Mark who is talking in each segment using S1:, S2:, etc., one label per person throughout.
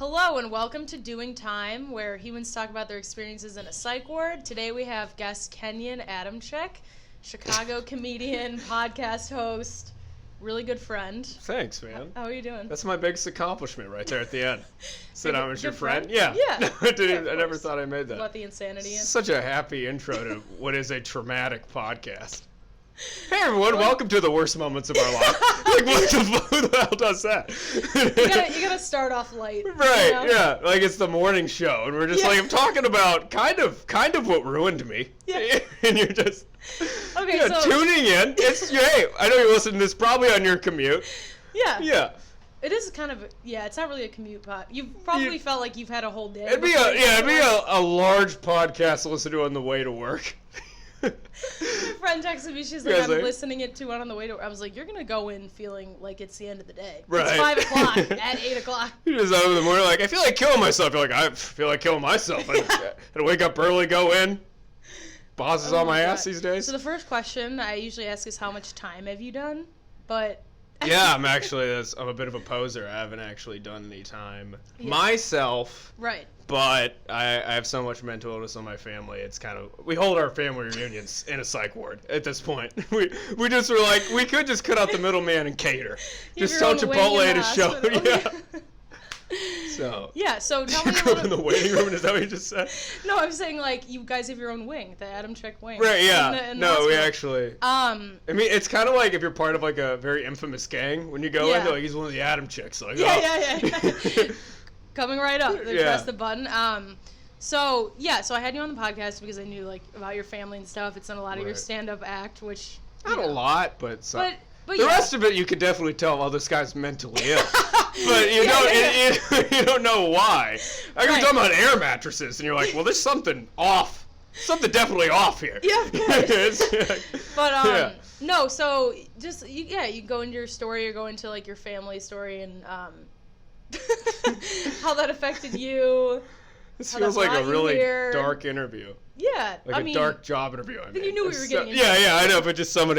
S1: Hello and welcome to Doing Time, where humans talk about their experiences in a psych ward. Today we have guest Kenyon Adamczyk, Chicago comedian, podcast host, really good friend.
S2: Thanks, man.
S1: How are you doing?
S2: That's my biggest accomplishment right there at the end. Said I was your friend.
S1: Yeah.
S2: Yeah. I never thought I made that.
S1: About the insanity.
S2: Such a happy intro to what is a traumatic podcast. Hey everyone, welcome to the worst moments of our life. Like, who the hell does that?
S1: you gotta start off light.
S2: Right,
S1: you know?
S2: yeah. Like it's the morning show, and we're just like, I'm talking about kind of what ruined me.
S1: Yeah.
S2: And you're just
S1: okay, so
S2: tuning in. Hey, I know you're listening to this probably on your commute.
S1: Yeah.
S2: Yeah.
S1: It is kind of, it's not really a commute pod. You've probably felt like you've had a whole day.
S2: It'd be a large podcast to listen to on the way to work.
S1: My friend texted me, she's like, I'm listening it to it on the way to work. I was like, you're going to go in feeling like it's the end of the day.
S2: Right.
S1: It's 5 o'clock at 8 o'clock.
S2: You're just out in the morning like, I feel like killing myself. You're like, I feel like killing myself. I gotta wake up early, go in. Boss is on my ass these days.
S1: So the first question I usually ask is, how much time have you done? But...
S2: Yeah, I'm a bit of a poser. I haven't actually done any time myself.
S1: Right.
S2: But I have so much mental illness on my family. It's kind of, we hold our family reunions in a psych ward at this point. We just were like, we could just cut out the middleman and cater. Just tell Chipotle to show. Yeah. So
S1: tell me
S2: you grew up in the waiting room. Is that what you just said?
S1: No, I'm saying like you guys have your own wing, the Adamczyk wing.
S2: Right? Yeah. No, we actually. I mean, it's kind of like if you're part of like a very infamous gang. When you go in, they're like, he's one of the Adamczyks. Like,
S1: yeah. Coming right up. They press the button. So I had you on the podcast because I knew like about your family and stuff. It's in a lot of your stand-up act, which
S2: not a lot, but
S1: But
S2: the rest of it, you could definitely tell, this guy's mentally ill. But you don't know why. Like, you're talking about air mattresses, and you're like, well, there's something off. Something definitely off here.
S1: Yeah, of course. But, no, so just, you go into your story, or go into, like, your family story, and how that affected you.
S2: This feels like a really dark interview.
S1: Yeah,
S2: like a dark job interview. I mean,
S1: you knew we were getting into.
S2: Yeah, I know, but just tell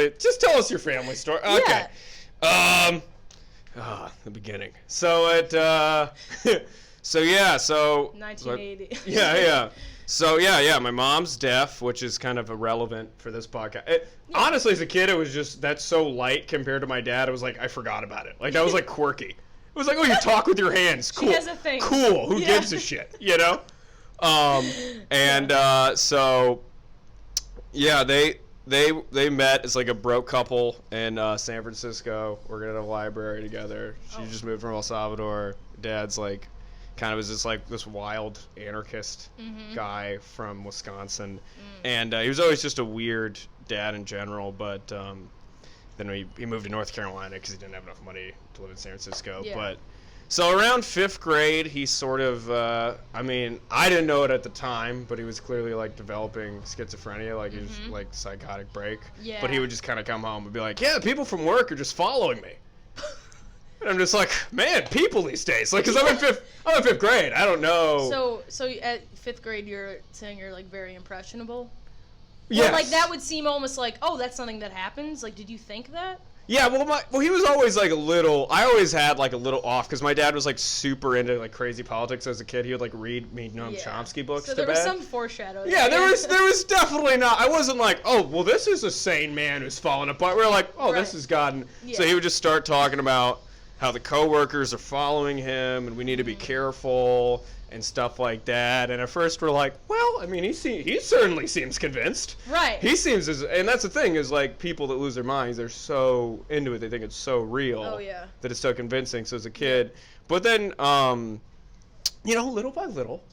S2: us your family story. Okay.
S1: Yeah.
S2: The beginning. So at, so
S1: 1980.
S2: Yeah. So my mom's deaf, which is kind of irrelevant for this podcast. Honestly, as a kid, it was just, that's so light compared to my dad. It was like, I forgot about it. Like, that was like quirky. It was like, oh, you talk with your hands. Cool.
S1: She has a thing.
S2: Cool. Who gives a shit? You know? They met as like a broke couple in San Francisco, working at a library together. She just moved from El Salvador. Dad's like kind of was just like this wild anarchist guy from Wisconsin, and he was always just a weird dad in general. But then he moved to North Carolina because he didn't have enough money to live in San Francisco.
S1: Yeah.
S2: But so around 5th grade, he sort of, I didn't know it at the time, but he was clearly, like, developing schizophrenia, like, he was, like, psychotic break.
S1: Yeah.
S2: But he would just kind of come home and be like, yeah, people from work are just following me. And I'm just like, man, people these days. Like, because I'm in 5th grade. I don't know.
S1: So at 5th grade, you're saying you're, like, very impressionable?
S2: Yes.
S1: Or, like, that would seem almost like, oh, that's something that happens? Like, did you think that?
S2: Yeah, well, he was always like I always had like a little off because my dad was like super into like crazy politics as a kid. He would like read me Noam Chomsky books.
S1: So there was some foreshadowing.
S2: Yeah, there was definitely not. I wasn't like, oh, well, this is a sane man who's fallen apart. We were like, oh, this has gotten. Yeah. So he would just start talking about how the coworkers are following him and we need to be careful and stuff like that. And at first we're like, well, I mean, he certainly seems convinced.
S1: Right.
S2: He seems and that's the thing is like people that lose their minds, they're so into it, they think it's so real.
S1: Oh, yeah.
S2: That it's so convincing. So as a kid, but then, little by little,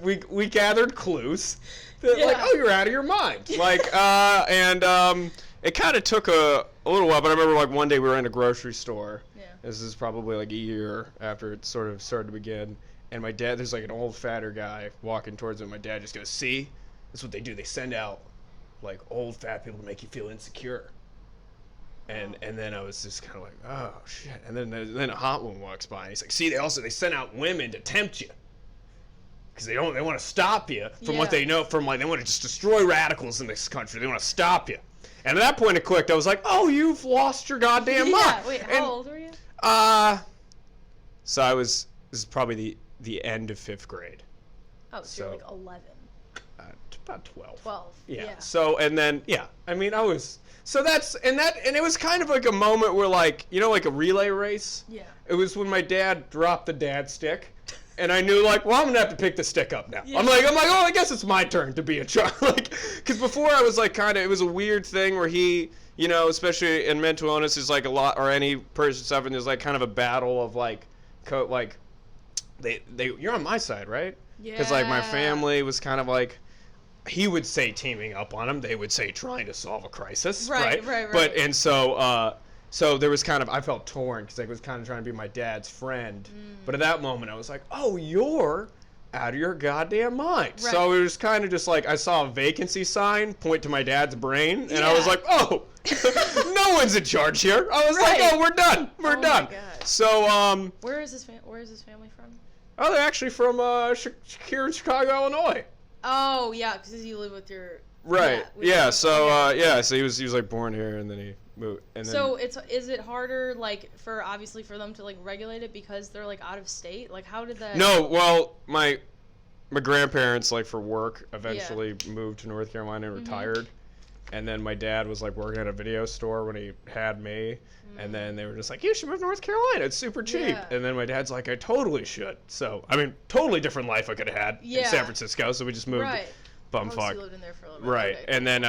S2: we gathered clues that like, oh, you're out of your mind. Like, it kind of took a little while, but I remember like one day we were in a grocery store. Yeah. This is probably like a year after it sort of started to begin. And my dad, there's like an old fatter guy walking towards him. My dad just goes, see, that's what they do. They send out like old fat people to make you feel insecure. And then I was just kind of like, oh shit. And then a hot one walks by and he's like, see, they send out women to tempt you. Because they want to stop you from what they know, from like, they want to just destroy radicals in this country. They want to stop you. And at that point it clicked. I was like, oh, you've lost your goddamn mind.
S1: Wait, how old were you?
S2: So this is probably the end of 5th grade.
S1: Oh, so you're like 11.
S2: About 12.
S1: 12.
S2: Yeah. So, and then, I mean, I was, so that's, and it was kind of like a moment where, like, you know, like a relay race?
S1: Yeah.
S2: It was when my dad dropped the dad stick. And I knew, like, well, I'm gonna have to pick the stick up now.
S1: Yeah.
S2: I'm like, oh, I guess it's my turn to be a child. Like, because before I was like, it was a weird thing where he, you know, especially in mental illness, is like a lot, or any person suffering, there's like kind of a battle of like, you're on my side, right?
S1: Yeah.
S2: Because like my family was kind of like, he would say teaming up on him, they would say trying to solve a crisis, right? But and so there was kind of, I felt torn because I was kind of trying to be my dad's friend. But at that moment, I was like, oh, you're out of your goddamn mind. Right. So it was kind of just like, I saw a vacancy sign point to my dad's brain, and I was like, oh, no one's in charge here. I was like, oh, we're done. We're done.
S1: My God.
S2: So,
S1: where is his family from?
S2: Oh, they're actually from here in Chicago, Illinois.
S1: Oh, yeah, because you live with your...
S2: Right. Yeah. So so he was like born here, and then he moved. And then,
S1: so is it harder, like, for them to like regulate it because they're like out of state? Like, how did that?
S2: No. Well, my grandparents, like, for work, eventually moved to North Carolina and retired. And then my dad was like working at a video store when he had me. And then they were just like, you should move to North Carolina. It's super cheap. Yeah. And then my dad's like, I totally should. So, I mean, totally different life I could have had in San Francisco. So we just moved.
S1: Right.
S2: Bumfuck.
S1: You lived in there for a little bit.
S2: Right.
S1: Okay.
S2: And then,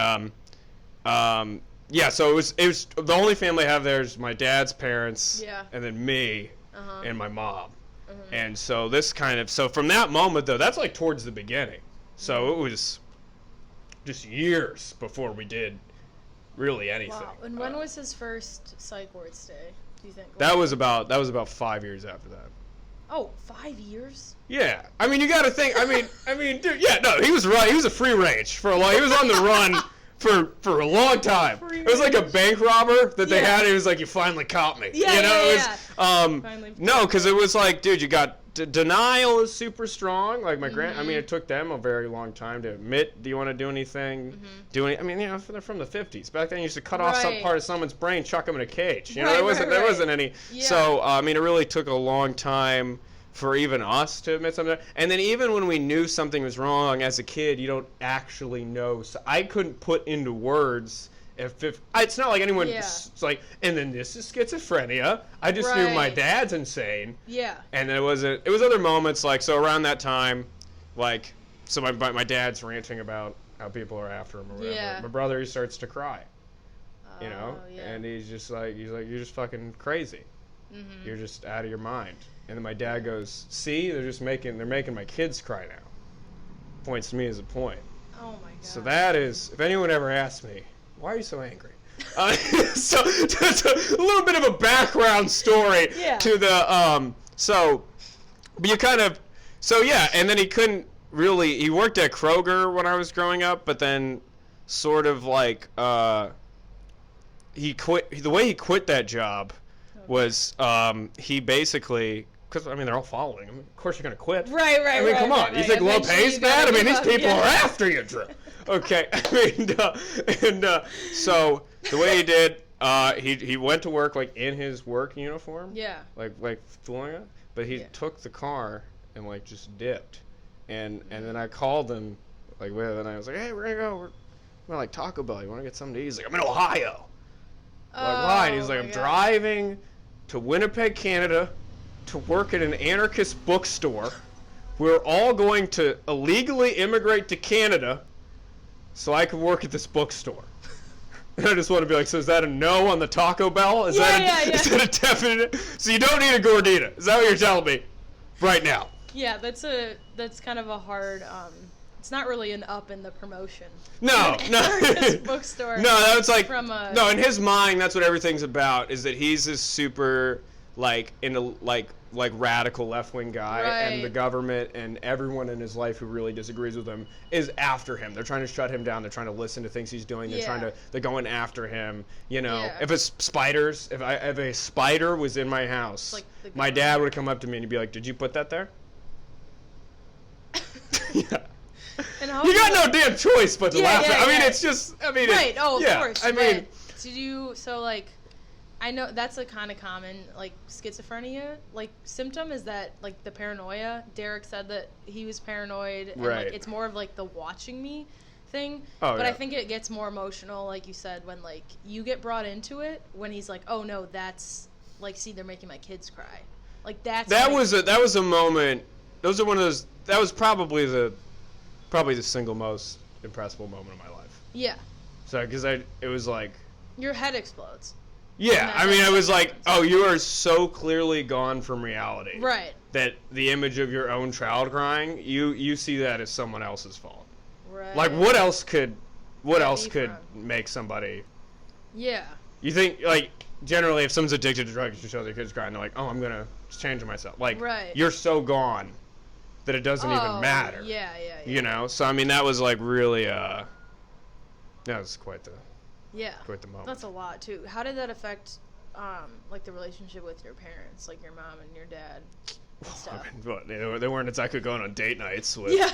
S2: so it was the only family I have there is my dad's parents.
S1: Yeah.
S2: And then me and my mom. And so this so from that moment, though, that's like towards the beginning. So it was just years before we did really anything.
S1: Wow. And when was his first psych ward stay, do you think?
S2: That was about 5 years after that.
S1: Oh, 5 years?
S2: Yeah. I mean, you got to think. I mean, dude. Yeah. No, he was right. He was a free range for a long. He was on the run for a long time. It was like a bank robber that they had. It was like, you finally caught me.
S1: Yeah.
S2: You know.
S1: Yeah,
S2: it was. No, because it was like, dude, you got. Denial is super strong. Like my I mean, it took them a very long time to admit, do you want to do anything? I mean, you know, they're from the 50s. Back then, you used to cut off some part of someone's brain, chuck them in a cage. You know, there wasn't any. Yeah. So, I mean, it really took a long time for even us to admit something. And then even when we knew something was wrong as a kid, you don't actually know. So I couldn't put into words. It's not like anyone. It's like, and then this is schizophrenia. I just knew my dad's insane. Yeah. And then it was other moments, like, so around that time, like, so my dad's ranting about how people are after him or whatever. Yeah. My brother, he starts to cry. You know, and he's like, you're just fucking crazy. You're just out of your mind. And then my dad goes, see, they're making my kids cry now. Points to me as a point. Oh my God. So that is, if anyone ever asks me, why are you so angry? So just a little bit of a background story to the but you kind of and then he worked at Kroger when I was growing up, but then sort of like he quit. The way he quit that job was he basically, because I mean they're all following him. Of course you're gonna quit. Right. I mean, come on. You think low pay's bad? I mean, these people are after you, Drew. Okay. I mean, so the way he did, he went to work like in his work uniform. Yeah. Like fooling it, but he took the car and like just dipped, and then I called him like and I was like, hey, we're gonna go. We're gonna like Taco Bell. You want to get something to eat? He's like, I'm in Ohio. I'm like, why? And he's like, I'm driving to Winnipeg, Canada, to work at an anarchist bookstore. We're all going to illegally immigrate to Canada so I can work at this bookstore. And I just want to be like, so is that a no on the Taco Bell? Is that a definite? So you don't need a gordita. Is that what you're telling me right now?
S1: Yeah, that's kind of a hard, it's not really an up in the promotion.
S2: No.
S1: Bookstore.
S2: No, that's like, no, in his mind, that's what everything's about, is that he's this super, like, into, like radical left-wing guy, and the government and everyone in his life who really disagrees with him is after him. They're trying to shut him down. They're trying to listen to things he's doing. They're going after him. You know, if it's spiders, if a spider was in my house, like my dad would come up to me and he'd be like, "Did you put that there?" Yeah. And you got no damn choice but to laugh at. I mean, it's just. I mean,
S1: right. Of course.
S2: I mean,
S1: did you I know that's a kind of common, like, schizophrenia, like, symptom is that, like, the paranoia. Derek said that he was paranoid. And,
S2: Right.
S1: like, it's more of, like, the watching me thing.
S2: Oh,
S1: but
S2: yeah.
S1: I think it gets more emotional, like you said, when, like, you get brought into it, when he's like, oh, no, that's, like, see, they're making my kids cry. Like, that was
S2: a moment. Those are one of those. That was probably the single most impressive moment of my life.
S1: Yeah.
S2: So, because it was like.
S1: Your head explodes.
S2: Yeah, I mean, I was like, oh, you are so clearly gone from reality.
S1: Right.
S2: That the image of your own child crying, you see that as someone else's fault.
S1: Right.
S2: Like, what else could make somebody?
S1: Yeah.
S2: You think, like, generally, if someone's addicted to drugs, you show their kids crying, they're like, oh, I'm gonna change myself. Like,
S1: right.
S2: You're so gone that it doesn't even matter.
S1: Yeah.
S2: You know, so I mean, that was like really, that was quite the.
S1: Yeah.
S2: Quite the moment.
S1: That's a lot too. How did that affect, like, the relationship with your parents, like your mom and your dad? And stuff?
S2: Well, they weren't exactly going on date nights with.
S1: Yeah.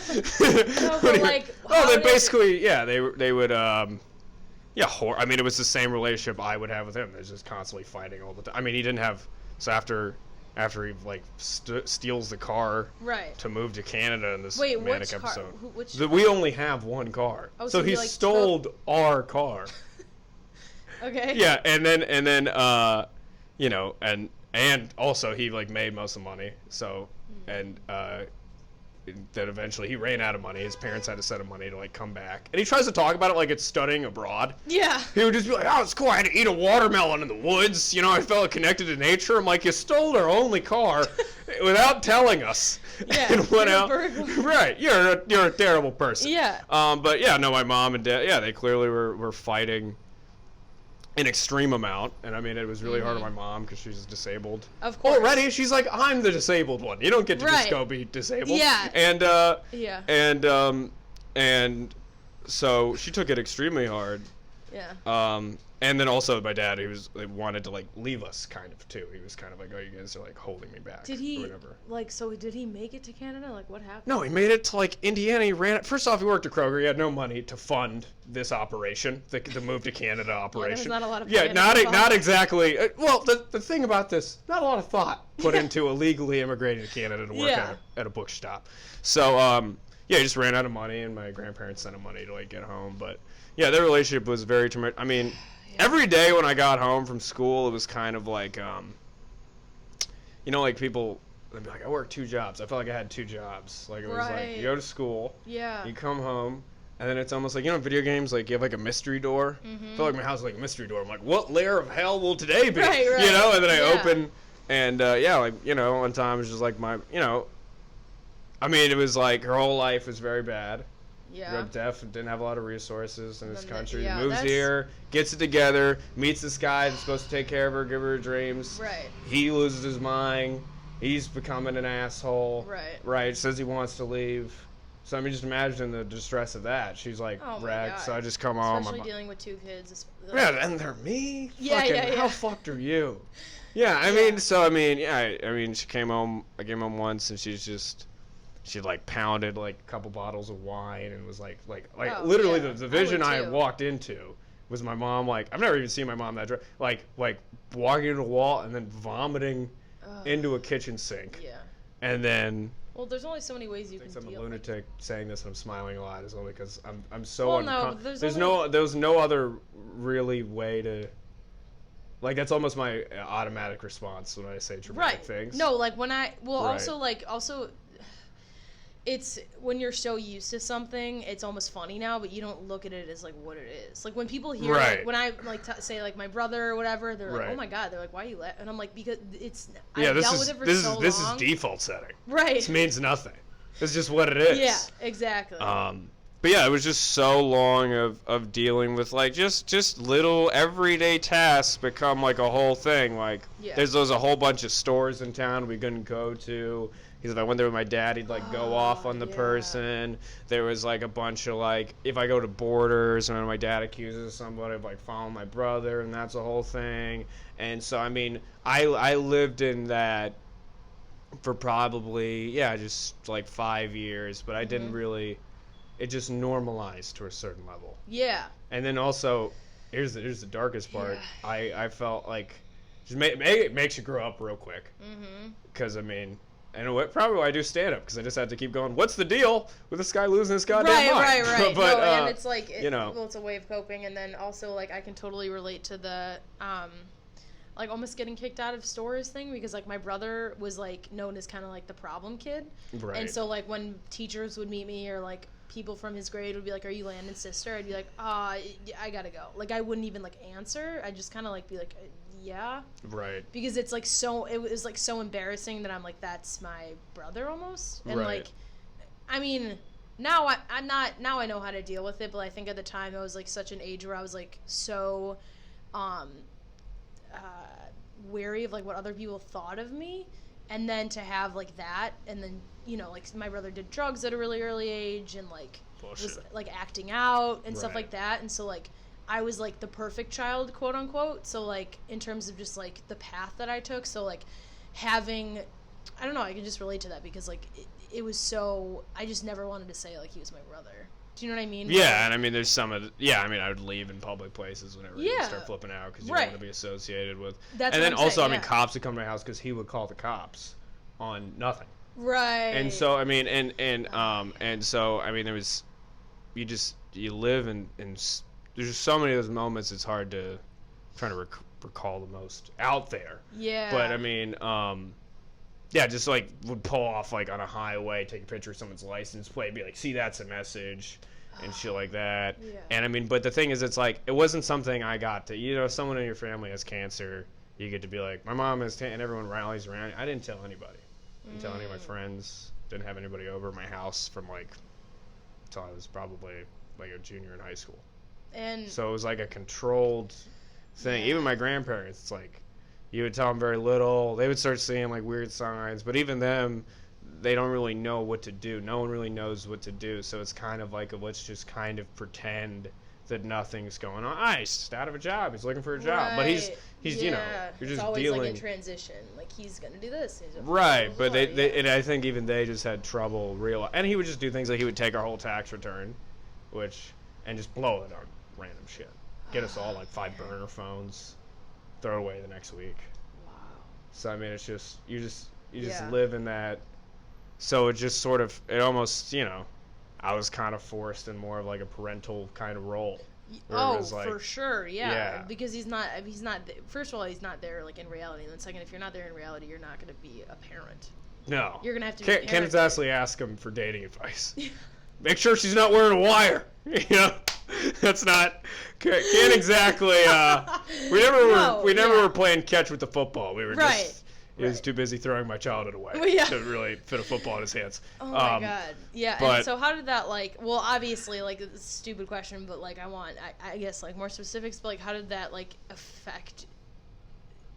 S1: No, but like.
S2: They basically, they would, I mean, it was the same relationship I would have with him. They're just constantly fighting all the time. I mean, he didn't have. So after he like steals the car.
S1: Right.
S2: To move to Canada in this
S1: manic
S2: manic
S1: car?
S2: episode. We only have one car.
S1: Oh,
S2: so he
S1: like,
S2: stole our car.
S1: Okay.
S2: Yeah, and then you know, and also he like made most of the money. So and then eventually he ran out of money. His parents had to send him money to like come back. And he tries to talk about it like it's studying abroad.
S1: Yeah.
S2: He would just be like, "Oh, it's cool. I had to eat a watermelon in the woods. You know, I felt connected to nature." I'm like, "You stole our only car without telling us."
S1: Yeah.
S2: And went out. Right. You're a terrible person.
S1: Yeah.
S2: But yeah, no, my mom and dad, they clearly were fighting an extreme amount, and I mean, it was really hard on my mom because she's disabled.
S1: Of course.
S2: Already, she's like, I'm the disabled one. You don't get to just go be disabled.
S1: Yeah.
S2: And so she took it extremely hard.
S1: Yeah.
S2: And then also my dad, wanted to like leave us kind of too. He was kind of like, oh, you guys are like holding me back.
S1: Did he
S2: or whatever.
S1: like? So did he make it to Canada? Like, what happened?
S2: No, he made it to like Indiana. He ran it. First off, he worked at Kroger. He had no money to fund this operation, the move to Canada operation.
S1: There's not a lot of
S2: not exactly. Well, the thing about this, not a lot of thought put into illegally immigrating to Canada to work at a bookstop. So he just ran out of money, and my grandparents sent him money to like get home. But yeah, their relationship was very traumatic. I mean. Every day when I got home from school, it was kind of like, you know, like people, they'd be like, I work 2 jobs. I felt like I had 2 jobs. Like it was like, you go to school, you come home, and then it's almost like, you know, video games, like you have like a mystery door. I feel like my house is like a mystery door. I'm like, what layer of hell will today be?
S1: Right.
S2: You know, and then I open, and like, you know, one time it was just like you know, I mean, it was like her whole life was very bad.
S1: Yeah.
S2: Deaf and didn't have a lot of resources in this country.
S1: Yeah,
S2: moves here, gets it together, meets this guy that's supposed to take care of her, give her her dreams.
S1: Right.
S2: He loses his mind. He's becoming an asshole.
S1: Right.
S2: Right. Says he wants to leave. So I mean, just imagine the distress of that. She's like wrecked. So I just come home.
S1: Especially dealing with 2 kids.
S2: Yeah, and they're me.
S1: Yeah,
S2: Fucking, how fucked are you? Yeah. I mean, so I mean, I mean, she came home. I came home once, and she like pounded like a couple bottles of wine and was like literally the vision I had walked into was my mom like I've never even seen my mom that drunk, like walking into a wall and then vomiting into a kitchen sink. Yeah. And then
S1: well, there's only so many ways you can deal. I'm a
S2: lunatic saying this and I'm smiling a lot is only because I'm so there's no other really way to. Like, that's almost my automatic response when I say traumatic things.
S1: No, like when also it's when you're so used to something, it's almost funny now, but you don't look at it as like what it is. Like when people hear, like, when I like say like my brother or whatever, they're like, oh my god, they're like, why are you laughing? And I'm like, because it's I dealt with it for so long. This is default setting. Right.
S2: This means nothing. It's just what it is.
S1: Yeah, exactly.
S2: But yeah, it was just so long of dealing with like just little everyday tasks become like a whole thing. Like there's a whole bunch of stores in town we couldn't go to. Because if I went there with my dad, he'd like go off on the person. There was like a bunch of like, if I go to Borders and my dad accuses somebody of like following my brother, and that's a whole thing. And so I mean, I lived in that for probably just like 5 years, but I didn't really. It just normalized to a certain level. Yeah. And then also, here's the darkest part. I felt like just it makes you grow up real quick. Because I mean, and what probably why I do stand up, because I just had to keep going. What's the deal with this guy losing his goddamn mind?
S1: Right.
S2: But
S1: and it's like well, it's a way of coping, and then also like I can totally relate to the like almost getting kicked out of stores thing, because like my brother was like known as kind of like the problem kid, and so like when teachers would meet me or like people from his grade would be like, "Are you Landon's sister?" I'd be like, I gotta go. Like I wouldn't even like answer. I'd just kind of like be like, yeah.
S2: Right.
S1: Because it's like it was like so embarrassing that I'm like, that's my brother almost. And like, I mean, now now I know how to deal with it, but I think at the time I was like such an age where I was like so wary of like what other people thought of me, and then to have like that, and then you know, like my brother did drugs at a really early age and like was like acting out and stuff like that, and so like I was like the perfect child, quote unquote. So like in terms of just like the path that I took, so like having, I don't know, I can just relate to that, because like it was so, I just never wanted to say like he was my brother. Do you know what I mean?
S2: Yeah, and I mean there's some of the, I mean I would leave in public places whenever you start flipping out, because you don't want to be associated with.
S1: That's
S2: and
S1: what
S2: then
S1: I'm
S2: also
S1: saying,
S2: I mean cops would come to my house because he would call the cops on nothing.
S1: Right.
S2: And so I mean and so I mean there was, you live in there's just so many of those moments. It's hard to try to recall the most out there.
S1: Yeah.
S2: But I mean, just like would pull off like on a highway, take a picture of someone's license plate, be like, see, that's a message, and shit like that.
S1: Yeah.
S2: And I mean, but the thing is, it's like it wasn't something I got to. You know, someone in your family has cancer, you get to be like, my mom has, and everyone rallies around. I didn't tell anybody. Didn't tell any of my friends. Didn't have anybody over my house from like until I was probably like a junior in high school.
S1: And
S2: so it was like a controlled thing. Even my grandparents, it's like you would tell them very little. They would start seeing like weird signs, but even them, they don't really know what to do. No one really knows what to do. So it's kind of like let's just kind of pretend that nothing's going on. He's just out of a job. He's looking for a job, but he's you know, you're just
S1: always
S2: dealing.
S1: Like in transition, like he's gonna do this.
S2: Right, but they and I think even they just had trouble and he would just do things like he would take our whole tax return, and just blow it on random shit. Get us all like 5 burner phones, throw it away the next week.
S1: Wow.
S2: So I mean, it's just you just live in that. So it just sort of, it almost, you know, I was kind of forced in more of like a parental kind of role.
S1: Oh, like, for sure, yeah. Because he's not. First of all, he's not there like in reality, and then second, if you're not there in reality, you're not going to be a parent.
S2: No.
S1: You're gonna have to. Can't
S2: exactly ask him for dating advice. Make sure she's not wearing a wire. You know, that's not. Can't exactly. We never were playing catch with the football. We were just. He was too busy throwing my childhood away to really fit a football in his hands.
S1: Oh my god. Yeah. And so how did that like? Well, obviously, like it's a stupid question, but like I guess like more specifics. But like, how did that like affect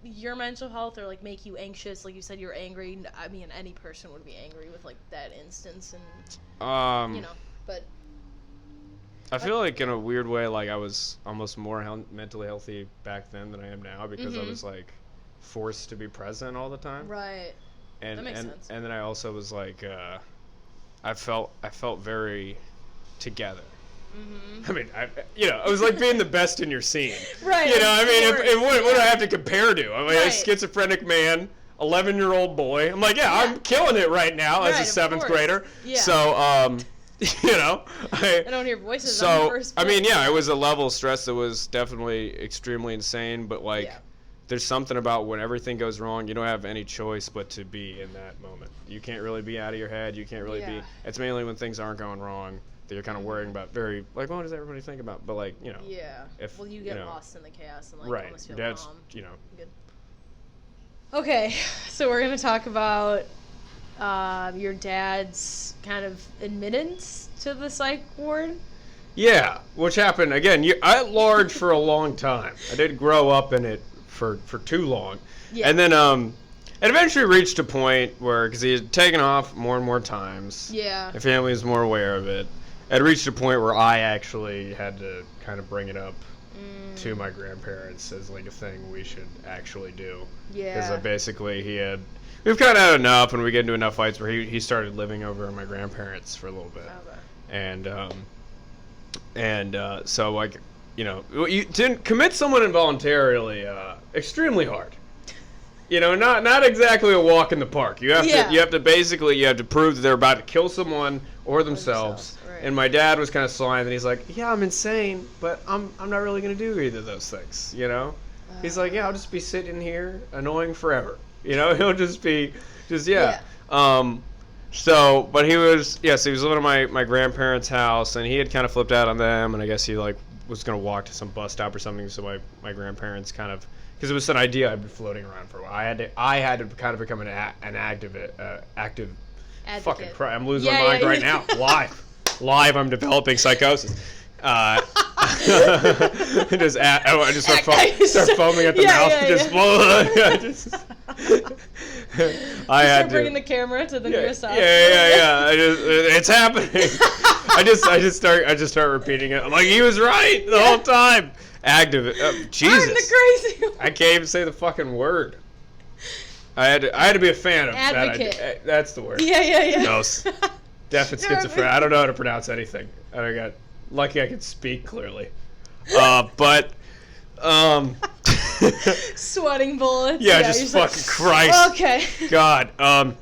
S1: your mental health, or like make you anxious? Like you said, you're angry. I mean, any person would be angry with like that instance, and you know. But
S2: I feel like in a weird way, like I was almost more mentally healthy back then than I am now, because I was like forced to be present all the time.
S1: Right.
S2: And
S1: that makes sense.
S2: And then I also was like, I felt very together. Mm-hmm. I mean, I was like being the best in your scene.
S1: Right.
S2: You know, I mean, what do I have to compare to? I'm like a schizophrenic man, 11-year-old boy. I'm like, I'm killing it right now as a 7th grader. Yeah. So, you know,
S1: I don't hear voices.
S2: So,
S1: on the first
S2: I mean, it was a level of stress that was definitely extremely insane, but like, there's something about when everything goes wrong, you don't have any choice but to be in that moment. You can't really be out of your head. You can't really be. It's mainly when things aren't going wrong that you're kind of worrying about. Very like, what does everybody think about? But like, you know.
S1: Yeah.
S2: If
S1: you get lost in the chaos and like almost feel
S2: that's
S1: calm.
S2: You know.
S1: Good. Okay, so we're gonna talk about your dad's kind of admittance to the psych ward. Yeah,
S2: which happened again. I at large for a long time. I didn't grow up in it for too long. Yeah. And then it eventually reached a point where, because he had taken off more and more times.
S1: Yeah.
S2: The family was more aware of it. It reached a point where I actually had to kind of bring it up to my grandparents as like a thing we should actually do.
S1: Yeah.
S2: Because basically we've kind of had enough, and we get into enough fights where he started living over at my grandparents for a little bit. Okay. And so like, you know, to commit someone involuntarily, extremely hard. You know, not exactly a walk in the park. You have to prove that they're about to kill someone or themselves. Right. And my dad was kind of sly, and he's like, "Yeah, I'm insane, but I'm not really gonna do either of those things." You know, he's like, "Yeah, I'll just be sitting here annoying forever." You know, he'll just be So, but he was living at my grandparents' house, and he had kind of flipped out on them, and I guess he like was gonna walk to some bus stop or something. So my grandparents kind of, because it was an idea I'd been floating around for a while. I had to kind of become an active advocate. Fucking Christ, I'm losing my mind right now. Live, I'm developing psychosis. I just start foaming at the mouth. I had to
S1: bringing the camera to the nearest house.
S2: It's happening. I just start repeating it. I'm like, he was right the whole time. Active. Jesus.
S1: I'm the crazy one.
S2: I can't even say the fucking word. I had to be a fan of
S1: advocate.
S2: That. That's the word.
S1: Yeah.
S2: No. Deaf and schizophrenic. I don't know how to pronounce anything. Lucky I could speak clearly. But
S1: sweating bullets.
S2: Yeah, just fucking Christ.
S1: Okay.
S2: God. So I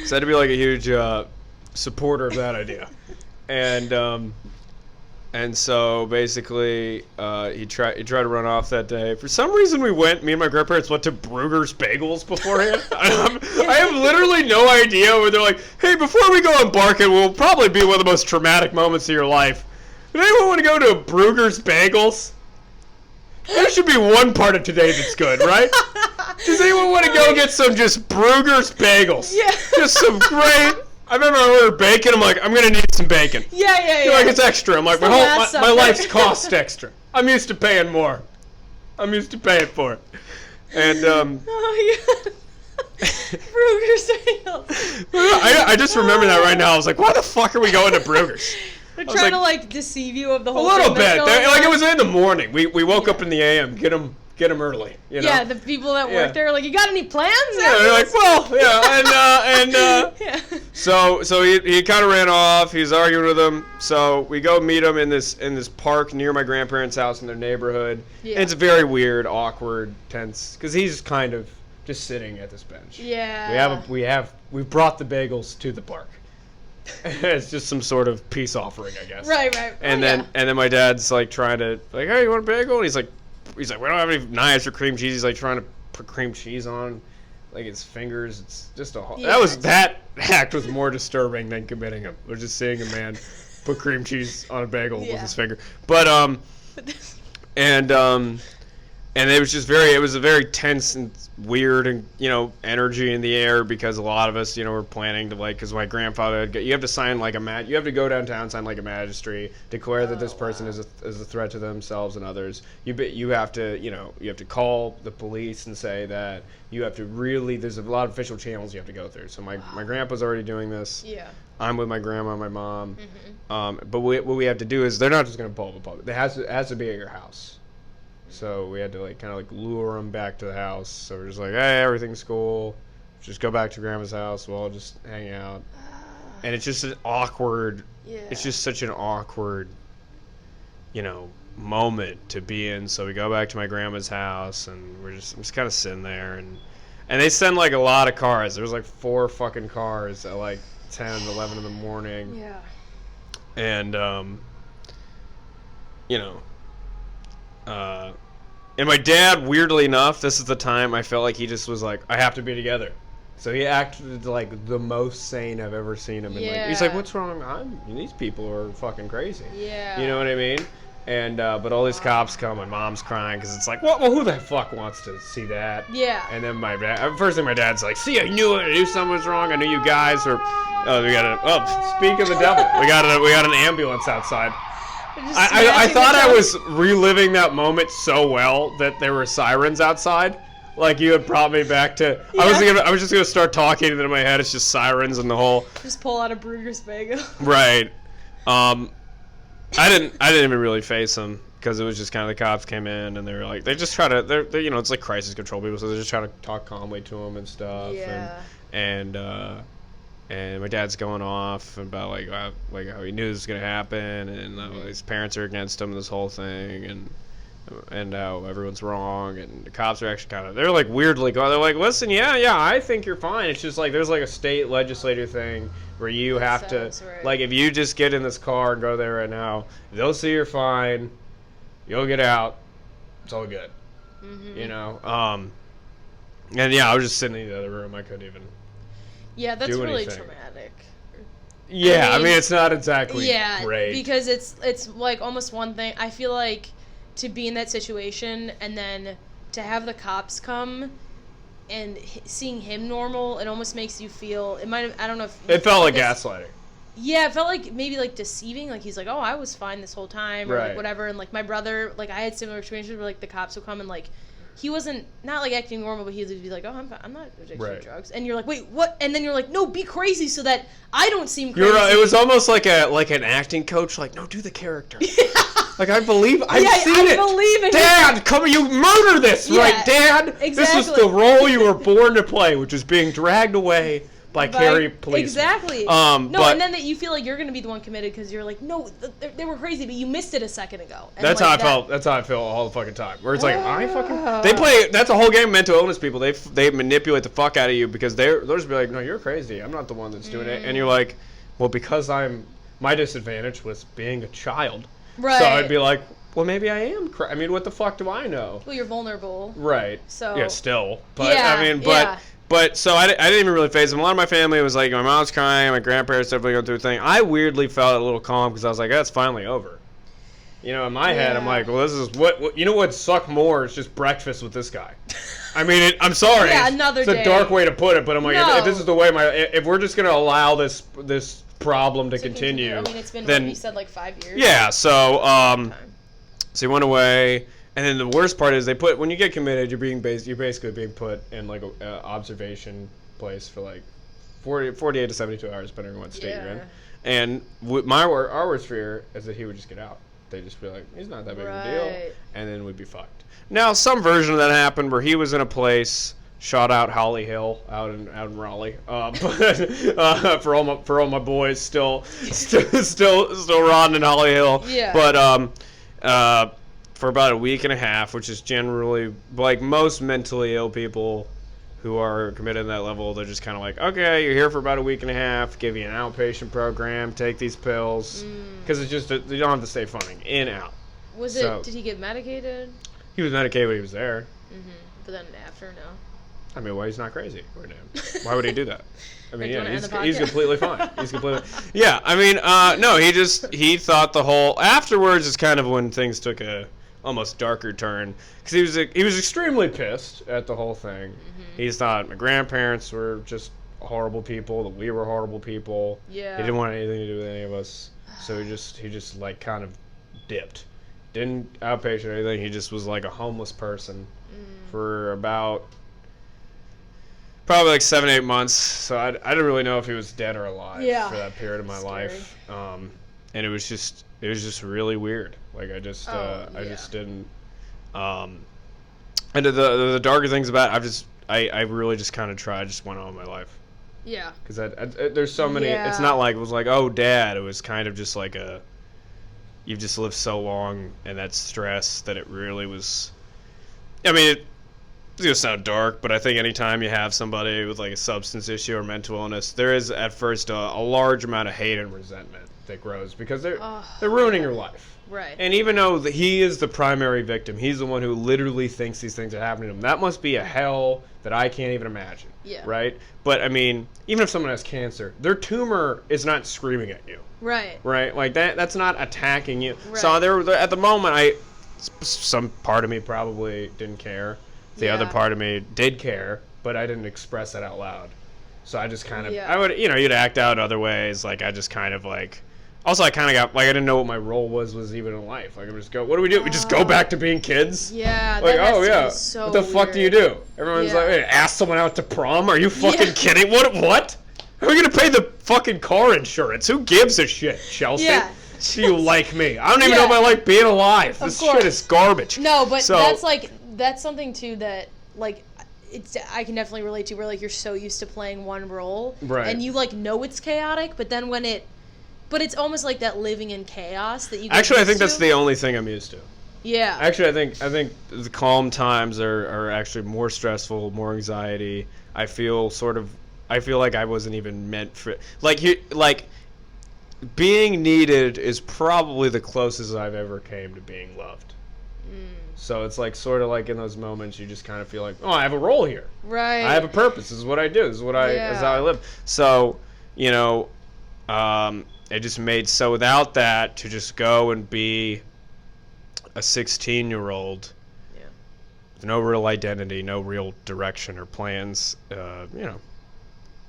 S2: had to be like a huge supporter of that idea. And so basically, he tried to run off that day. For some reason, me and my grandparents went to Brugger's Bagels beforehand. I have literally no idea where they're like, hey, before we go on Barking, will probably be one of the most traumatic moments of your life. Does anyone want to go to Brugger's Bagels? There should be one part of today that's good, right? Does anyone want to go get some just Brugger's Bagels?
S1: Yeah.
S2: Just some great... I remember I ordered bacon. I'm like, I'm going to need some bacon.
S1: Yeah.
S2: You're like, it's extra. I'm like, my life's cost extra. I'm used to paying more. I'm used to paying for it. And,
S1: oh, yeah. Brugger's Bagels.
S2: I just remember that right now. I was like, why the fuck are we going to Brugger's?
S1: They're trying to, like, deceive you of the whole
S2: thing. A little
S1: bit.
S2: Like, it was in the morning. We woke up in the AM. Get them early. You know?
S1: Yeah, the people that work there are like, you got any plans?
S2: Yeah, they're like, well, yeah, yeah. So he kind of ran off. He was arguing with them. So we go meet him in this park near my grandparents' house in their neighborhood. Yeah. And it's very weird, awkward, tense, because he's kind of just sitting at this bench.
S1: Yeah.
S2: We brought the bagels to the park. It's just some sort of peace offering, I guess.
S1: Right.
S2: And then my dad's like trying to like, hey, you want a bagel? And he's like, we don't have any knives or cream cheese. He's like trying to put cream cheese on, like his fingers. It's just that act was more disturbing than committing him. We're just seeing a man put cream cheese on a bagel with his finger. But and it was a very tense and weird and energy in the air, because a lot of us were planning to, like, because my grandfather you have to sign like you have to go downtown, sign like a magistrate, declare that this person is a threat to themselves and others. You have to call the police and say that you have to there's a lot of official channels you have to go through. So my grandpa's already doing this.
S1: Yeah.
S2: I'm with my grandma and my mom. Mm-hmm. But what we have to do is they're not just going to pull up a public. It has to be at your house. So we had to kind of lure them back to the house. So we're just like, hey, everything's cool. Just go back to Grandma's house. We'll all just hang out. And it's just an awkward. Yeah. It's just such an awkward, moment to be in. So we go back to my grandma's house, and I'm just kind of sitting there, and they send like a lot of cars. There was like 4 fucking cars at like 10, 11 in the morning.
S1: Yeah.
S2: And and my dad, weirdly enough, this is the time I felt like he just was like, I have to be together. So he acted like the most sane I've ever seen him. And he's like, what's wrong? These people are fucking crazy.
S1: Yeah.
S2: You know what I mean? And but all these cops come, and mom's crying because it's like, well, who the fuck wants to see that?
S1: Yeah.
S2: And then first thing my dad's like, see, I knew it. I knew something was wrong. I knew you guys were. Speak of the devil. We got an ambulance outside. I thought I was reliving that moment so well that there were sirens outside. Like, you had brought me back to. Yeah. I was just gonna start talking, and then in my head it's just sirens and the whole.
S1: Just pull out a Brugger's bagel.
S2: Right. I didn't even really face them, because it was just kind of the cops came in, and they were like, they just try to. They're it's like crisis control people, so they're just trying to talk calmly to them and stuff.
S1: Yeah.
S2: And my dad's going off about like how he knew this was gonna happen, and his parents are against him, and this whole thing, and how everyone's wrong, and the cops are actually they're like weirdly going. They're like, listen, yeah, I think you're fine. It's just like there's like a state legislature thing where you have to,
S1: right.
S2: like, if you just get in this car and go there right now, they'll see you're fine. You'll get out. It's all good.
S1: Mm-hmm.
S2: You know. And yeah, I was just sitting in the other room. I couldn't even.
S1: Yeah, that's
S2: do
S1: really
S2: anything.
S1: traumatic.
S2: Yeah, I mean it's not exactly great.
S1: Because it's like almost one thing. I feel like to be in that situation and then to have the cops come and seeing him normal, it almost makes you feel. It might have. I don't know if
S2: it felt like gaslighting.
S1: Yeah, it felt like maybe like deceiving. Like he's like, oh, I was fine this whole time, or like whatever. And like my brother, like I had similar experiences where like the cops would come and like he wasn't not like acting normal, but he would be like, oh, I'm not addicted to drugs. And you're like, wait, what? And then you're like, no, be crazy so that I don't seem crazy.
S2: It was almost like an acting coach, like, no, do the character. Like I've seen it.
S1: I believe in
S2: Dad, come, you murder this, right, Dad?
S1: Exactly.
S2: This is the role you were born to play, which is being dragged away by Carrie police.
S1: Exactly. And then that you feel like you're going to be the one committed because you're like, no, they were crazy, but you missed it a second ago. And
S2: that's how I felt. That's how I feel all the fucking time. Where it's like, they play. That's a whole game of mental illness. People they manipulate the fuck out of you because they'll just be like, no, you're crazy. I'm not the one that's doing it. And you're like, well, because my disadvantage was being a child.
S1: Right.
S2: So I'd be like, well, maybe I am. I mean, what the fuck do I know?
S1: Well, you're vulnerable.
S2: Right.
S1: So.
S2: Yeah, still. But I mean, But so I didn't even really phase them. A lot of my family was like, my mom's crying, my grandparents definitely going through a thing. I weirdly felt a little calm because I was like, that's finally over. You know, in my head, I'm like, well, this is what you know what sucked more is just breakfast with this guy. I mean, I'm sorry.
S1: Yeah, another day.
S2: It's a dark way to put it, but I'm like, if this is the way if we're just gonna allow this problem to continue,
S1: I mean, it's been
S2: then
S1: what you said, like 5 years.
S2: Yeah. So so he went away. And then the worst part is when you get committed, you're basically being put in like an observation place for like 48 to 72 hours, depending on what state you're in. And our worst fear is that he would just get out. They'd just be like, he's not that big of a deal, and then we'd be fucked. Now, some version of that happened where he was in a place. Shout out Holly Hill out in Raleigh, for all my boys still rodding in Holly Hill.
S1: Yeah.
S2: But for about a week and a half, which is generally, like most mentally ill people who are committed to that level, they're just kind of like, okay, you're here for about a week and a half, give you an outpatient program, take these pills, because it's just, you don't have to stay funny, in, out.
S1: Did he get medicated?
S2: He was medicated when he was there.
S1: Mm-hmm. But then after, no?
S2: I mean, well, he's not crazy. Why would he do that? I mean, he's completely fine. Yeah, I mean, no, he thought the whole, afterwards is kind of when things took a almost darker turn, because he was extremely pissed at the whole thing. Mm-hmm. He thought my grandparents were just horrible people, that we were horrible people.
S1: Yeah.
S2: He didn't want anything to do with any of us, so he just like kind of dipped. Didn't outpatient or anything. He just was like a homeless person for about probably like 7-8 months. So I didn't really know if he was dead or alive for that period of my life. And it was just really weird. Like I just didn't. And the darker things about it, I really just kind of tried, just went on with my life.
S1: Yeah.
S2: Because there's so many. Yeah. It's not like it was like, oh, Dad. It was kind of just like you've just lived so long and that stress that it really was. I mean, it's gonna sound dark, but I think anytime you have somebody with like a substance issue or mental illness, there is at first a large amount of hate and resentment that grows because they're ruining your life.
S1: Right.
S2: And even though he is the primary victim, he's the one who literally thinks these things are happening to him. That must be a hell that I can't even imagine.
S1: Yeah.
S2: Right? But, I mean, even if someone has cancer, their tumor is not screaming at you.
S1: Right.
S2: Right? Like, that's not attacking you.
S1: Right.
S2: So, at the moment, some part of me probably didn't care. The other part of me did care, but I didn't express it out loud. So, I just kind of, I would, you'd act out other ways. Like, I just kind of, like... Also, I kind of got, like, I didn't know what my role was even in life. Like, I just go, what do we do? We just go back to being kids?
S1: Yeah,
S2: like,
S1: that has so
S2: what the fuck do you do? Everyone's like, hey, ask someone out to prom? Are you fucking kidding? What? How are we going to pay the fucking car insurance? Who gives a shit, Chelsea? Yeah. Do you like me? I don't even know if I like being alive. This shit is garbage.
S1: No, but that's something, too, that, like, I can definitely relate to, where, like, you're so used to playing one role.
S2: Right.
S1: And you, like, know it's chaotic, but then when But it's almost like that living in chaos that you get
S2: Actually, I think
S1: used
S2: that's
S1: to.
S2: the only thing I'm used to.
S1: Yeah.
S2: Actually, I think the calm times are actually more stressful, more anxiety. I feel like I wasn't even meant for being needed is probably the closest I've ever came to being loved. So it's like sort of like in those moments you just kind of feel like, oh, I have a role here.
S1: Right.
S2: I have a purpose. This is what I do. This is this is how I live. So, you know, it just made so without that to just go and be a 16-year-old with no real identity, no real direction or plans, you know,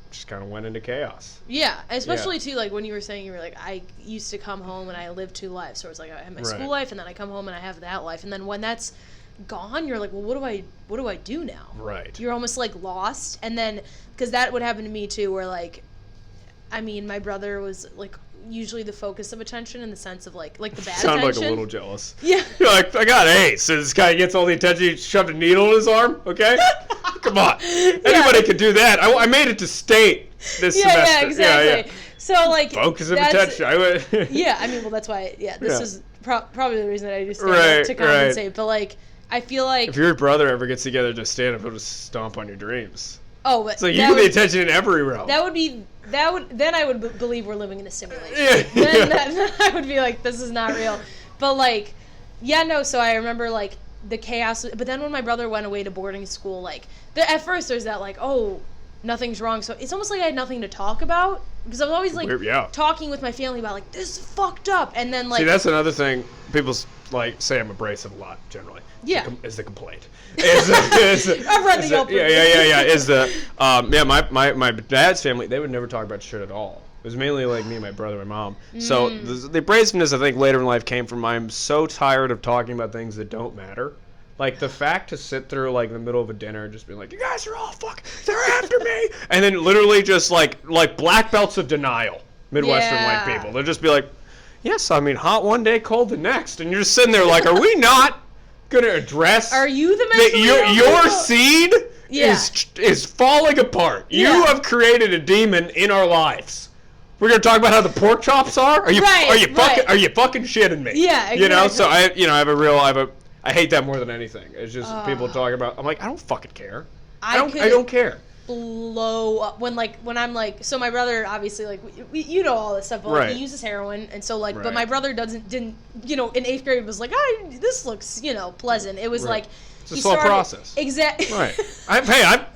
S2: just kind of went into chaos.
S1: Yeah, especially too, like when you were saying you were like, I used to come home and I lived 2 lives. So it's like I have my school life and then I come home and I have that life. And then when that's gone, you're like, well, what do I do now?
S2: Right.
S1: You're almost like lost. And then because that would happen to me too, where like, I mean, my brother was like usually the focus of attention in the sense of like the bad
S2: Sound
S1: attention.
S2: like a little jealous.
S1: Yeah.
S2: You're like, I got Ace. So this guy gets all the attention. He shoved a needle in his arm. Okay. Come on. Anybody could do that. I made it to state this semester.
S1: Yeah, exactly. Yeah. So like
S2: focus of attention.
S1: Yeah, I mean, well, that's why. Yeah, this is probably the reason that I just stand up to compensate. Right. But like, I feel like
S2: if your brother ever gets together to stand up, he'll just stomp on your dreams.
S1: Oh, but
S2: so you get the attention in every realm.
S1: Then I would believe we're living in a simulation.
S2: Yeah.
S1: Then I would be like, this is not real. But like, yeah, no. So I remember like the chaos. But then when my brother went away to boarding school, like at first there's that like, oh, nothing's wrong. So it's almost like I had nothing to talk about because I was always like talking with my family about like this is fucked up, and then like.
S2: See, that's another thing. People like say I'm abrasive a lot generally.
S1: Yeah.
S2: Is the complaint.
S1: I've read the open.
S2: Yeah. My dad's family, they would never talk about shit at all. It was mainly like me and my brother and mom. So the abrasiveness, I think, later in life came from I'm so tired of talking about things that don't matter. Like the fact to sit through like the middle of a dinner and just be like, you guys are all they're after me, and then literally just like black belts of denial, Midwestern white people. They'll just be like, yes, I mean hot one day, cold the next, and you're just sitting there like, are we not gonna address?
S1: Are you the mentally
S2: your seed is falling apart? You have created a demon in our lives. We're gonna talk about how the pork chops are? Are you fucking shitting me?
S1: Yeah, exactly.
S2: You know, so I hate that more than anything. It's just people talking about. I'm like, I don't fucking care. I don't care.
S1: Blow up when I'm like, so my brother obviously like you know all this stuff, but like, he uses heroin, and so like but my brother didn't you know in 8th grade was like, this looks pleasant. It was like
S2: it's a slow process.
S1: Exactly.
S2: Right. I get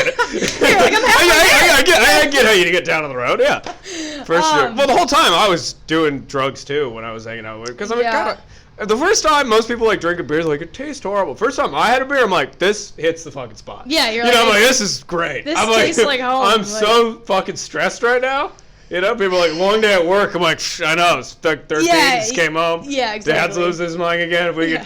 S2: it.
S1: You're like, I'm happy.
S2: I get how you get down on the road. Yeah. For sure. Well, the whole time I was doing drugs too when I was hanging out with, because I'm like, the first time most people like drink a beer, they're like, it tastes horrible. First time I had a beer, I'm like, this hits the fucking spot.
S1: Yeah, you're
S2: I'm like, this is great.
S1: This tastes like home.
S2: I'm so fucking stressed right now. You know, people are like, long day at work. I'm like, I know, it's 13, just came home.
S1: Yeah, exactly.
S2: Dad's losing his mind again. If we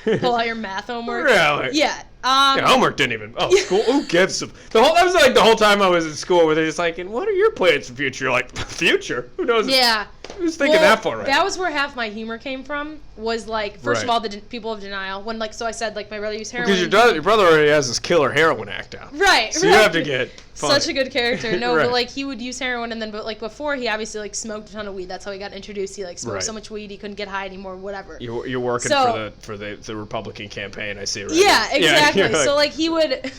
S2: could
S1: pull out your math homework.
S2: Yeah. Homework didn't even. School. Who gives a? That was like the whole time I was in school, where they're just like, and what are your plans for future? You're like, future? Who knows?
S1: Yeah.
S2: Who's thinking that far? Right?
S1: That was where half my humor came from. Was like, first of all, the people of denial. When like, so I said like my brother used heroin.
S2: Because your brother already has this killer heroin act out.
S1: Right.
S2: So you have to get. Funny.
S1: Such a good character. No, but like he would use heroin, and then but like before he obviously like smoked a ton of weed. That's how he got introduced. He like smoked so much weed he couldn't get high anymore. Whatever.
S2: You're working for the Republican campaign. I see. Right
S1: yeah,
S2: now.
S1: exactly. Like, so like he would.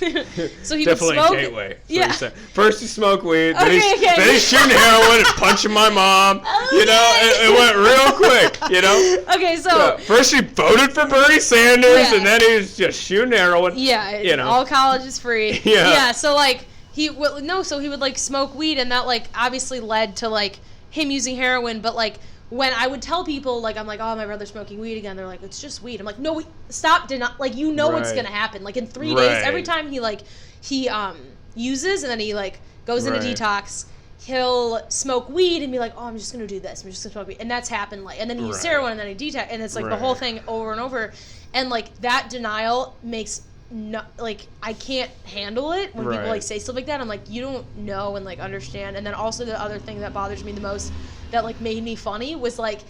S1: So he
S2: definitely
S1: would smoke.
S2: Gateway.
S1: Yeah.
S2: First he smoked weed. Then he's shooting heroin and punching my mom. You know, it went real quick. You know.
S1: Okay, so
S2: first he voted for Bernie Sanders, and then he was just shooting heroin.
S1: Yeah.
S2: You know.
S1: All college is free.
S2: Yeah.
S1: Yeah. So like. So he would like smoke weed, and that like obviously led to like him using heroin. But like when I would tell people like I'm like, oh, my brother's smoking weed again, they're like, it's just weed. I'm like, no, stop, like what's gonna happen. Like in 3 days, every time he uses and then he like goes into detox, he'll smoke weed and be like, oh, I'm just gonna do this. I'm just gonna smoke weed, and that's happened. Like, and then he uses heroin and then he detox, and it's like the whole thing over and over, and like that denial makes. No, like I can't handle it when people like say stuff like that. I'm like, you don't know and like understand. And then also the other thing that bothers me the most that like made me funny was like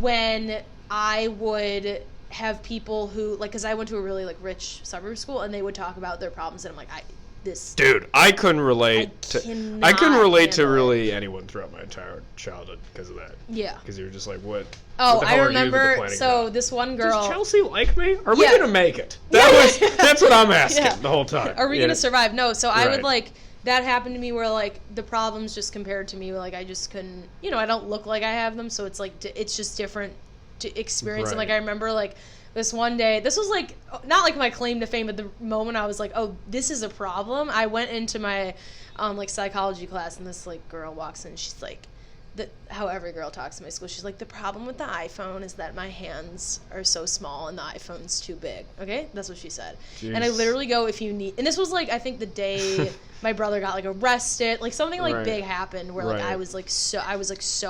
S1: when I would have people who like, because I went to a really like rich suburb school, and they would talk about their problems, and I'm like, this.
S2: Dude, I couldn't relate
S1: I couldn't
S2: relate to really anyone throughout my entire childhood because of that.
S1: Yeah.
S2: Because you were just like, what?
S1: Oh,
S2: what the hell
S1: I remember. So
S2: about?
S1: this one girl.
S2: Does Chelsea like me? Are we gonna make it? That's what I'm asking the whole time.
S1: Are we gonna survive? No. So I would like. That happened to me where, like, the problems just compared to me, like, I just couldn't, I don't look like I have them, so it's, like, it's just different to experience. And, like, I remember, like, this one day, this was, like, not, like, my claim to fame, but the moment I was like, oh, this is a problem, I went into my, like, psychology class, and this, like, girl walks in, and she's like, how every girl talks in my school, she's like, the problem with the iPhone is that my hands are so small and the iPhone's too big. Okay? That's what she said. Jeez. And I literally go, if you need, and this was like, I think the day my brother got like arrested, like something like big happened where like I was like so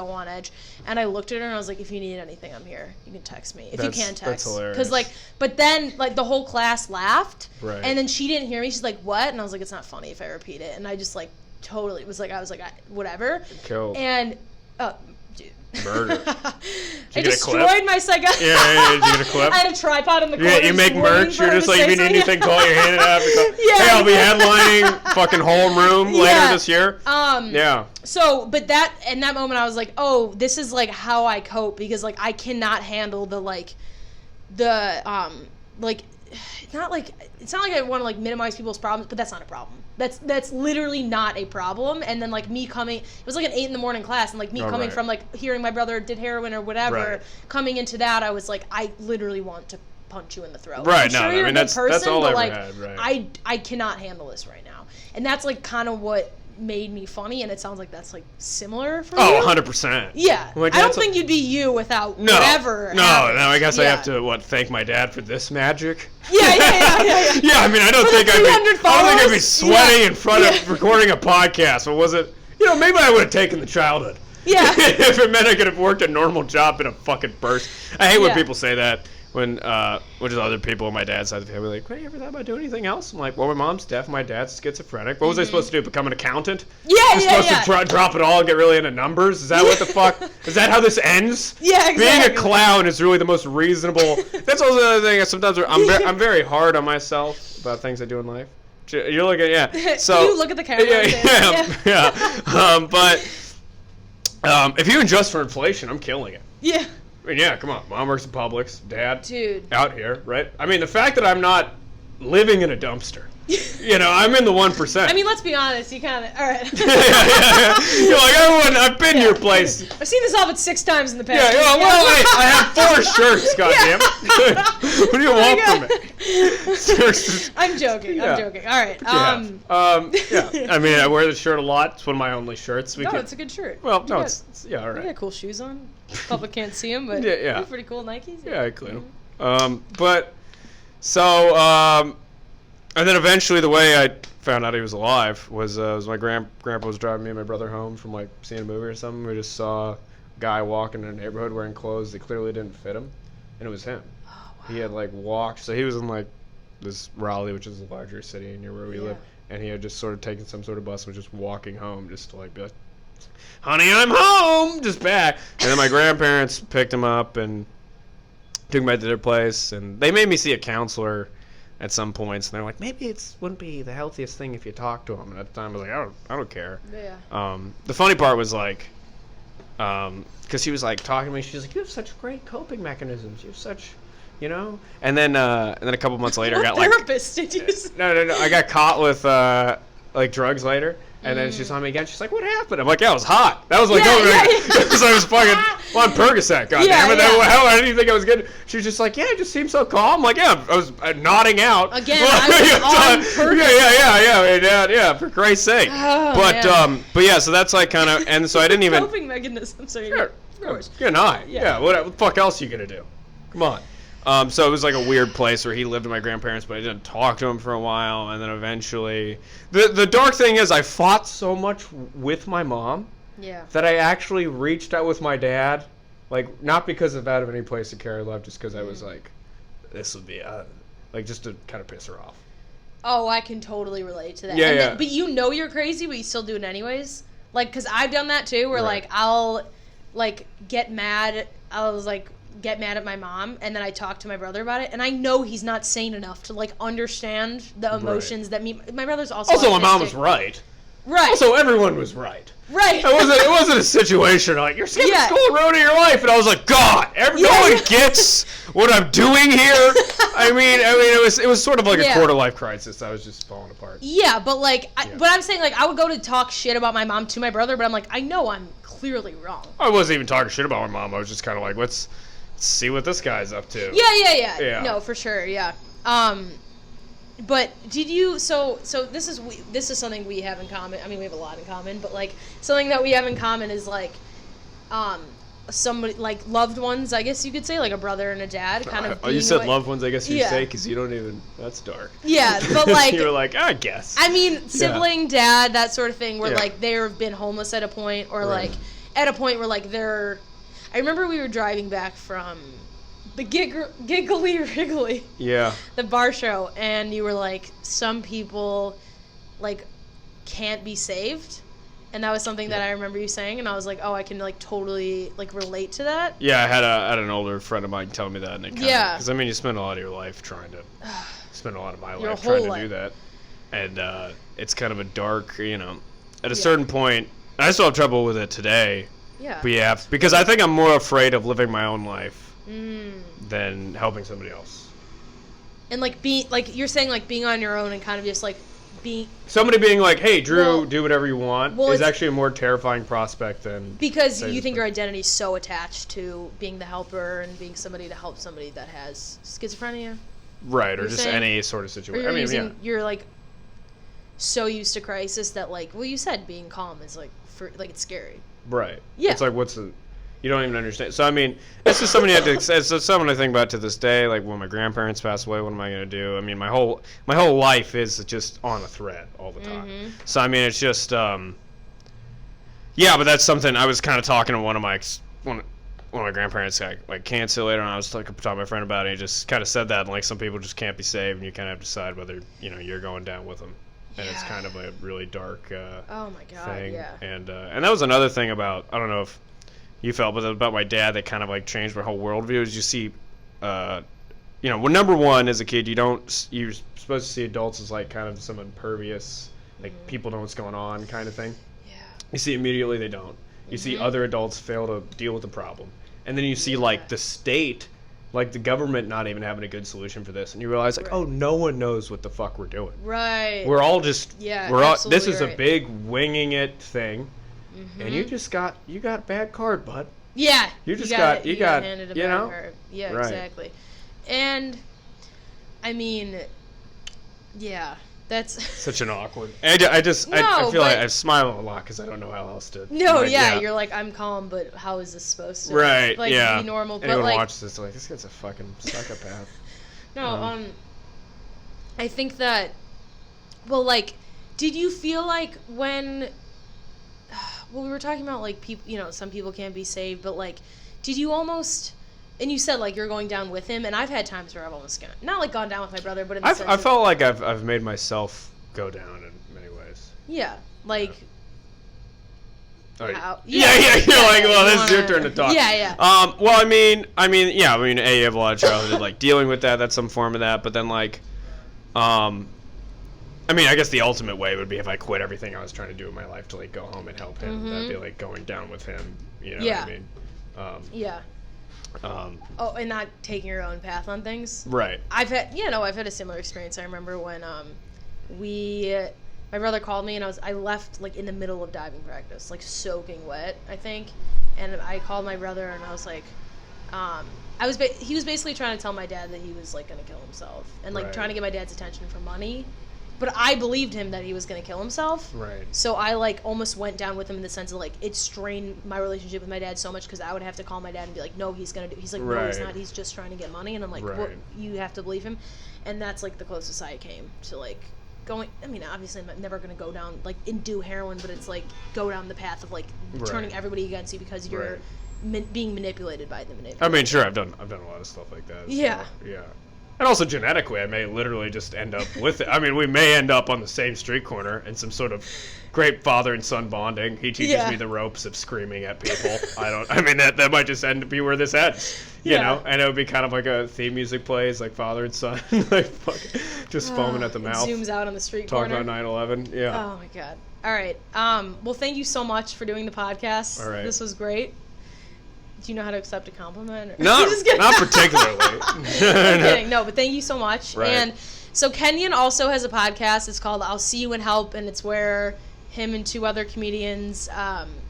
S1: on edge. And I looked at her and I was like, if you need anything, I'm here. You can text me. If you can't text.
S2: That's hilarious.
S1: Because like, but then like the whole class laughed.
S2: Right.
S1: And then she didn't hear me. She's like, what? And I was like, it's not funny if I repeat it. And I just like totally was like, whatever.
S2: Cool.
S1: And dude.
S2: Murder.
S1: I destroyed my psych.
S2: Yeah. Did you get a clip?
S1: I had a tripod in the corner.
S2: Yeah, you make merch. You're just like, if you need anything, call your hand up. Hey, I'll be headlining fucking homeroom later this year. Yeah.
S1: So, but in that moment, I was like, oh, this is like how I cope because like I cannot handle it's not like I want to like minimize people's problems, but that's not a problem. That's literally not a problem. And then like me coming, it was like an 8 a.m. class, and like me coming from like hearing my brother did heroin or whatever, coming into that, I was like, I literally want to punch you in the throat.
S2: Right.
S1: I'm sure you're a good person,
S2: that's all
S1: but
S2: I
S1: like
S2: ever had. Right.
S1: I cannot handle this right now, and that's like kind of what made me funny, and it sounds like that's like similar for you.
S2: 100%.
S1: Yeah. Like, I don't think you'd be you without whatever. No,
S2: I guess I have to thank my dad for this magic.
S1: Yeah.
S2: Yeah, I mean, I don't think I'd be sweating in front of recording a podcast. But was it? Maybe I would have taken the childhood.
S1: Yeah.
S2: If it meant I could have worked a normal job in a fucking burst. I hate when people say that. When, which is other people on my dad's side of the family, like, hey, you ever thought about doing anything else? I'm like, well, my mom's deaf, my dad's schizophrenic. What was I supposed to do, become an accountant?
S1: Yeah,
S2: supposed to drop it all and get really into numbers? Is that what the fuck? Is that how this ends?
S1: Yeah, exactly.
S2: Being a clown is really the most reasonable. That's also another thing. Sometimes I'm very hard on myself about things I do in life. You're looking, So
S1: you look at the camera.
S2: Yeah. But if you adjust for inflation, I'm killing it.
S1: Yeah.
S2: I mean, yeah, come on. Mom works at Publix. Dad,
S1: dude,
S2: out here, right? I mean, the fact that I'm not living in a dumpster, I'm in the 1%.
S1: I mean, let's be honest. You kind of, all right.
S2: yeah. You're like, everyone, I've been to your place.
S1: I've seen this outfit 6 times in the past.
S2: Yeah, well, wait, I have 4 shirts, goddammit. What do you want from me?
S1: I'm joking. All right.
S2: Yeah. I mean, I wear the shirt a lot. It's one of my only shirts.
S1: It's a good shirt.
S2: Well, no, it's all right.
S1: You got cool shoes on. Public can't see them, but
S2: they're
S1: pretty cool Nikes.
S2: Yeah, I clean them. And then eventually the way I found out he was alive was my grandpa was driving me and my brother home from like seeing a movie or something. We just saw a guy walking in a neighborhood wearing clothes that clearly didn't fit him, and it was him.
S1: Oh, wow.
S2: He had like walked, so he was in like this Raleigh, which is a larger city near where we live, and he had just sort of taken some sort of bus and was just walking home just to like be like, honey, I'm home, just back. And then my grandparents picked him up and took him back to their place, and they made me see a counselor at some points, and they're like, maybe it wouldn't be the healthiest thing if you talked to him. And at the time, I was like, I don't care.
S1: Yeah.
S2: The funny part was like, because she was like talking to me, she was like, you have such great coping mechanisms. You have such, And then a couple months later, I got like
S1: therapist did you?
S2: No. I got caught with like drugs later. And then she saw me again. She's like, "What happened?" I'm like, "Yeah, it was hot." That was like, because I was fucking on Percocet. God damn it! How did you think I was good? She was just like, "Yeah, it just seemed so calm." I'm like, "Yeah, I was nodding out."
S1: Again, I was on Percocet.
S2: Yeah. For Christ's sake.
S1: Oh,
S2: but yeah. So that's like kind of, and so I didn't even.
S1: Coping mechanism. So
S2: sure, of course. Good night. Yeah. What the fuck else are you gonna do? Come on. So it was like a weird place where he lived with my grandparents, but I didn't talk to him for a while, and then eventually, the dark thing is I fought so much with my mom, that I actually reached out with my dad, like not because of out of any place to carry love, just because I was like, this would be like just to kind of piss her off.
S1: Oh, I can totally relate to that.
S2: Yeah.
S1: But you're crazy, but you still do it anyways. Like, cause I've done that too, where like I'll like get mad. I was like get mad at my mom, and then I talk to my brother about it, and I know he's not sane enough to like understand the emotions that my brother's also
S2: my mom was right.
S1: Right.
S2: Also, everyone was right.
S1: Right.
S2: It wasn't a situation like you're skipping school and ruining your life, and I was like, God, no one gets what I'm doing here. I mean, it was sort of like a quarter life crisis. I was just falling apart.
S1: Yeah, but like, but I'm saying like I would go to talk shit about my mom to my brother, but I'm like, I know I'm clearly wrong.
S2: I wasn't even talking shit about my mom. I was just kind of like, let's see what this guy's up to.
S1: Yeah. No, for sure. Yeah. But did you? So this is something we have in common. I mean, we have a lot in common, but like something that we have in common is like, somebody like loved ones. I guess you could say like a brother and a dad. Kind of.
S2: You said loved ones. I guess you'd say because you don't even. That's dark.
S1: Yeah, but like
S2: you were like, I guess.
S1: I mean, sibling, dad, that sort of thing. Where like they've been homeless at a point, or like at a point where like they're. I remember we were driving back from the Giggly Wriggly.
S2: Yeah.
S1: The bar show, and you were like, some people, like, can't be saved, and that was something that I remember you saying, and I was like, oh, I can like totally like relate to that.
S2: Yeah, I had an older friend of mine tell me that, and it because I mean, you spend a lot of your life trying to spend a lot of my life trying to do that, and it's kind of a dark, at a certain point. I still have trouble with it today.
S1: Yeah.
S2: But because I think I'm more afraid of living my own life than helping somebody else.
S1: And like you're saying like being on your own and kind of just like
S2: somebody being like, hey Drew, do whatever you want is actually a more terrifying prospect than
S1: because you think your identity is so attached to being the helper and being somebody to help somebody that has schizophrenia.
S2: Right, or just any sort of situation.
S1: You're like so used to crisis that like you said being calm is like it's scary.
S2: Right.
S1: Yeah.
S2: It's like you don't even understand. So I mean, this is something it's something I think about to this day. Like when my grandparents pass away, what am I gonna do? I mean, my whole life is just on a thread all the time. Mm-hmm. So I mean, it's just but that's something I was kind of talking to one of my grandparents like cancer later, and I was talking to my friend about it. And he just kind of said that, and like some people just can't be saved, and you kind of have to decide whether you're going down with them. And it's kind of a really dark
S1: oh my God,
S2: thing.
S1: yeah.
S2: And that was another thing about, I don't know if you felt, but about my dad that kind of like changed my whole worldview. Is you see, number one, as a kid, you're supposed to see adults as like kind of some impervious, like people know what's going on kind of thing. Yeah. You see immediately they don't. You see other adults fail to deal with the problem. And then you see like the state, like the government not even having a good solution for this, and you realize like, oh, no one knows what the fuck we're doing.
S1: Right.
S2: We're all just this is
S1: right.
S2: a big winging it thing, and you got bad card, bud.
S1: Yeah.
S2: You got
S1: handed a
S2: bad
S1: card. Yeah, right. Exactly. And I mean, yeah. That's
S2: such an awkward. I feel like I smile a lot because I don't know how else to.
S1: No, you're like, I'm calm, but how is this supposed to?
S2: Right.
S1: Like, be normal.
S2: Anyone
S1: but like,
S2: watches this, like, this guy's a fucking psychopath.
S1: No, I think that. Well, like, did you feel like when? Well, we were talking about like people. Some people can't be saved, but like, did you almost? And you said like you're going down with him, and I've had times where I've almost not like gone down with my brother, but in the sense
S2: I felt like I've made myself go down in many ways.
S1: Yeah, like.
S2: Yeah. You're like, well, this is your turn to talk.
S1: Yeah.
S2: Well, I mean, you have a lot of childhood like dealing with that. That's some form of that. But then like, I guess the ultimate way would be if I quit everything I was trying to do in my life to like go home and help him. That'd be like going down with him. You know what I mean?
S1: Yeah. And not taking your own path on things.
S2: Right.
S1: I've had a similar experience. I remember when my brother called me, and I left like in the middle of diving practice, like soaking wet, I think, and I called my brother, and I was like, he was basically trying to tell my dad that he was like gonna kill himself, and like trying to get my dad's attention for money. But I believed him that he was going to kill himself.
S2: Right.
S1: So I, like, almost went down with him in the sense of, like, it strained my relationship with my dad so much because I would have to call my dad and be like, no, he's going to do... He's like, no, he's not. He's just trying to get money. And I'm like, well, you have to believe him. And that's, like, the closest I came to, like, going... I mean, obviously, I'm never going to go down, like, and do heroin, but it's, like, go down the path of, like, turning everybody against you because you're being manipulated by the manipulator.
S2: I mean, sure, I've done a lot of stuff like that.
S1: Yeah.
S2: So, yeah. And also genetically, I may literally just end up with it. I mean, we may end up on the same street corner in some sort of great father and son bonding. He teaches me the ropes of screaming at people. I mean, that might just end up be where this ends, you know? And it would be kind of like a theme music plays, like father and son, like just foaming at the mouth.
S1: Zooms out on the street
S2: Talk
S1: corner.
S2: about 9/11, yeah.
S1: Oh, my God. All right. Well, thank you so much for doing the podcast.
S2: All right.
S1: This was great. Do you know how to accept a compliment? Or?
S2: Not particularly.
S1: I'm kidding. No, but thank you so much.
S2: Right.
S1: And so Kenyon also has a podcast. It's called I'll See You in Help, and it's where him and 2 other comedians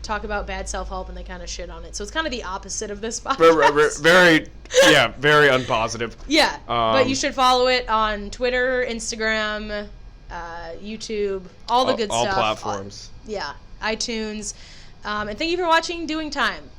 S1: talk about bad self-help, and they kind of shit on it. So it's kind of the opposite of this podcast.
S2: Very unpositive.
S1: Yeah, but you should follow it on Twitter, Instagram, YouTube, all the good stuff.
S2: All platforms.
S1: Yeah, iTunes. And thank you for watching Doing Time.